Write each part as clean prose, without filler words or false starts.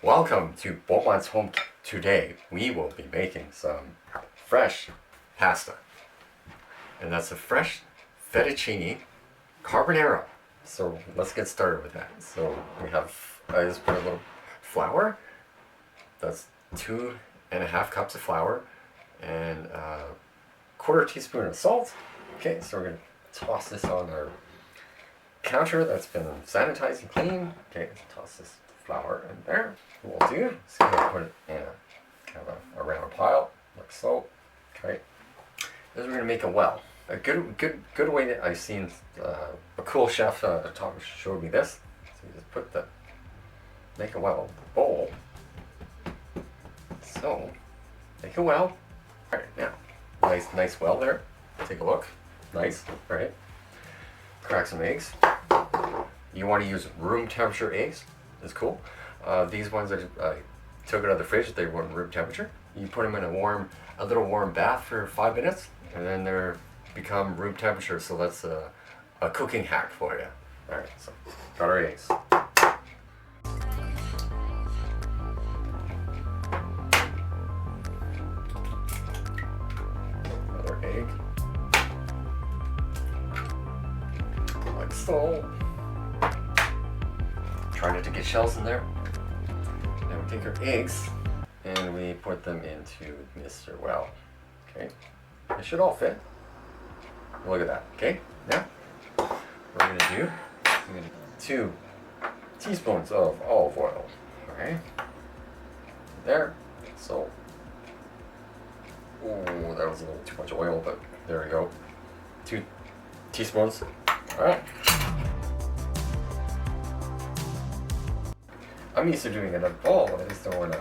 Welcome to Beaumont's Home. Today we will be making some fresh pasta. And that's a fresh fettuccine carbonara. So let's get started with that. So we have, I just put a little flour. That's 2.5 cups of flour and a quarter teaspoon of salt. Okay, so we're gonna toss this on our counter that's been sanitized and clean. Okay, toss this flour in there. What we'll do is put it in a kind of a round pile, like so. Okay, then we're gonna make a well. A good way that I've seen a cool chef showed me this. So you just make a well bowl. So make a well. All right, now nice well there. Take a look. Nice, right? Crack some eggs. You want to use room temperature eggs. That's cool. These ones I took it out of the fridge. They weren't room temperature. You put them in a little warm bath for 5 minutes, and then they're become room temperature. So that's a cooking hack for you. All right, so got our eggs. Another egg. Like so. Try not to get shells in there. Now we take our eggs and we put them into Mr. Well. Okay, it should all fit. Look at that. Okay, now what we're gonna do, 2 teaspoons of olive oil. All right, there. So, oh, that was a little too much oil, but there we go. 2 teaspoons. All right. I'm used to doing it in a bowl. I just don't want to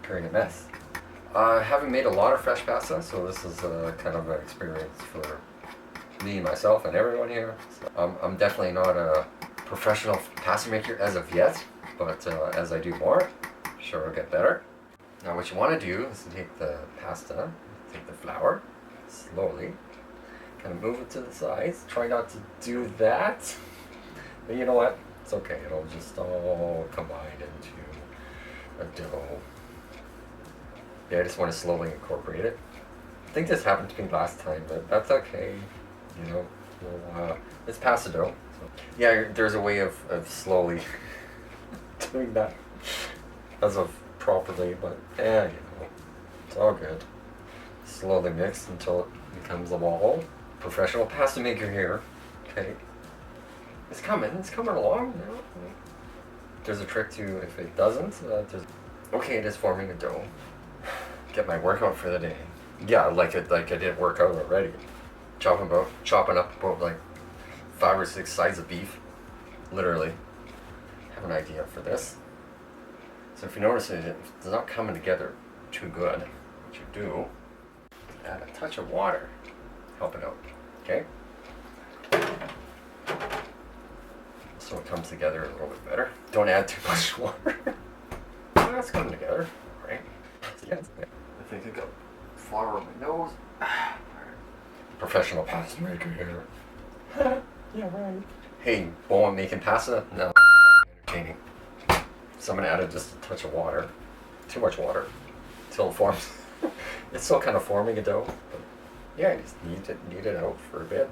create a mess. I haven't made a lot of fresh pasta, so this is kind of an experience for me, myself, and everyone here. So I'm definitely not a professional pasta maker as of yet, but as I do more, I'm sure it'll get better. Now what you want to do is to take the pasta, take the flour, slowly, kind of move it to the sides. Try not to do that, but you know what? It's okay, it'll just all combine into a dough. Yeah, I just want to slowly incorporate it. I think this happened to me last time, but that's okay. You know, it's pasta dough. So. Yeah, there's a way of slowly doing that as of properly, but yeah, you know, it's all good. Slowly mix until it becomes a ball. Professional pasta maker here. Okay. It's coming along now. There's a trick to if it doesn't. Okay, it is forming a dough. Get my workout for the day. Yeah, like I did work out already. Chopping up about like 5 or 6 sides of beef. Literally. Have an idea for this. So if you notice it's not coming together too good, what you do, add a touch of water. Help it out. Okay? So it comes together a little bit better. Don't add too much water. That's coming together, right? I think I got flour on my nose. Professional pasta maker here. Yeah, right. Hey, Beaumont making pasta? No. Entertaining. Someone added just a touch of water. Too much water. Until it forms. It's still kind of forming a dough. But yeah, you just knead it out for a bit.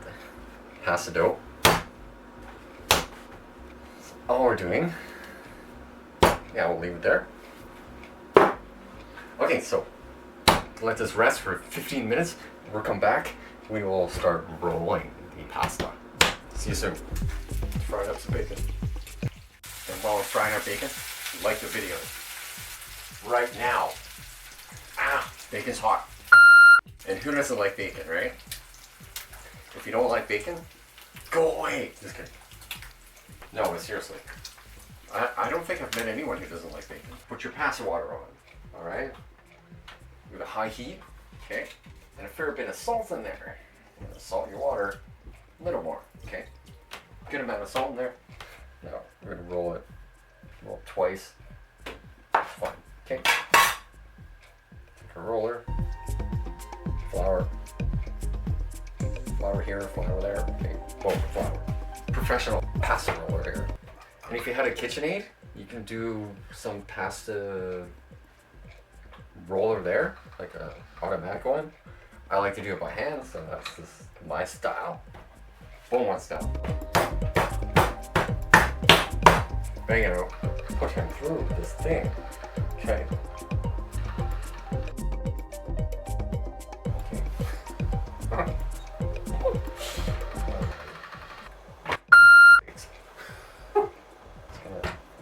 Pasta dough. All we're doing, yeah, we'll leave it there. Okay, so let this rest for 15 minutes. We'll come back. We will start rolling the pasta. See you soon. Fry up some bacon. And while we're frying our bacon, like the video right now. Bacon's hot. And who doesn't like bacon, right? If you don't like bacon, go away. Just kidding. No, but seriously. I don't think I've met anyone who doesn't like bacon. Put your pasta water on, alright? With a high heat, okay? And a fair bit of salt in there. Salt your water, a little more, okay? Good amount of salt in there. Now, we're gonna roll it twice. Fine, okay? Take a roller, flour here, flour there, okay? Both flour. Professional pasta roller here. And if you had a KitchenAid, You can do some pasta roller there, like a automatic one. I like to do it by hand, so that's just my style. Beaumont style. Bang it out. Push him through this thing. Okay.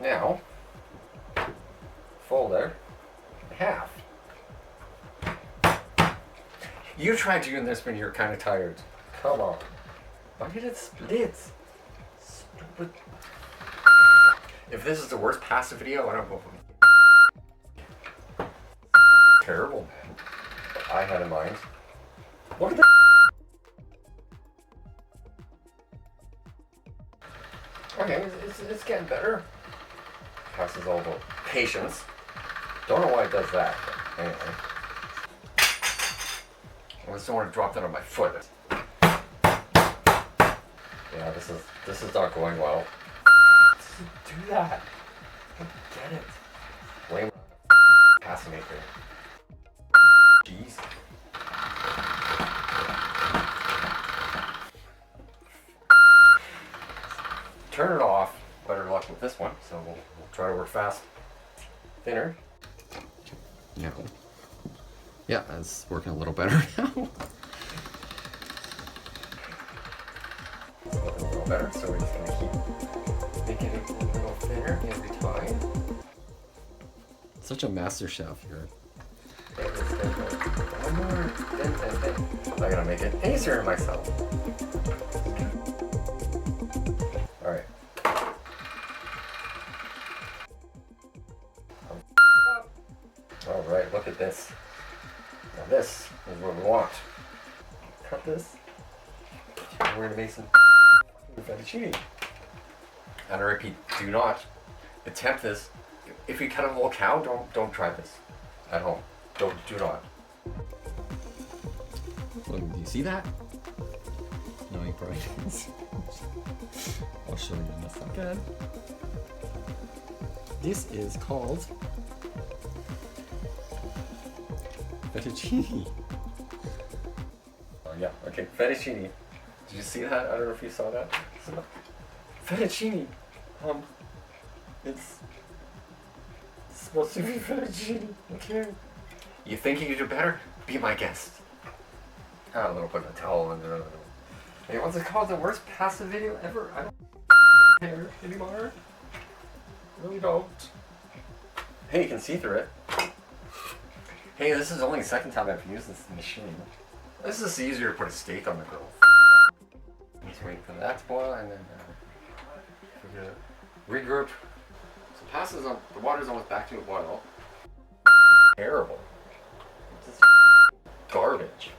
Now, fold it in half. You tried doing this when you're kind of tired. Come on. Why did it split? Stupid. If this is the worst pasta video, I don't know. Terrible, man. What I had in mind. What are the? Okay, it's getting better. Pasta's all about patience. Don't know why it does that, but anyway. I just don't want to drop that on my foot. Yeah, this is not going well. Do that. I get it. Blame it on the pasta maker. Jeez. Turn it off. Better luck with this one, so we'll try to work fast. Thinner. No. Yeah, it's working a little better now. It's looking a little better, so we're just gonna keep making it a little thinner every time. Such a master chef here. One more. I gotta make it easier on myself. Alright. Alright, look at this. Now this is what we want. Cut this. We're gonna make some fettuccine. And I repeat, do not attempt this. If you cut a whole cow, don't try this at home. Do not. Look, do you see that? No, you probably didn't. I'll show you in a second. This is called fettuccine. Oh yeah, okay, fettuccine. Did you see that? I don't know if you saw that. Fettuccine. It's supposed to be fettuccine. Okay. You think you can do better? Be my guest. Ah, a little bit of a towel in there. Hey, what's it called? The worst pasta video ever? I don't care anymore. Really don't. Hey, you can see through it. Hey, this is only the second time I've used this machine. This is easier to put a steak on the grill. Just wait for that to boil and then regroup. So pasta's on, the water's almost back to a boil. Terrible. This is garbage.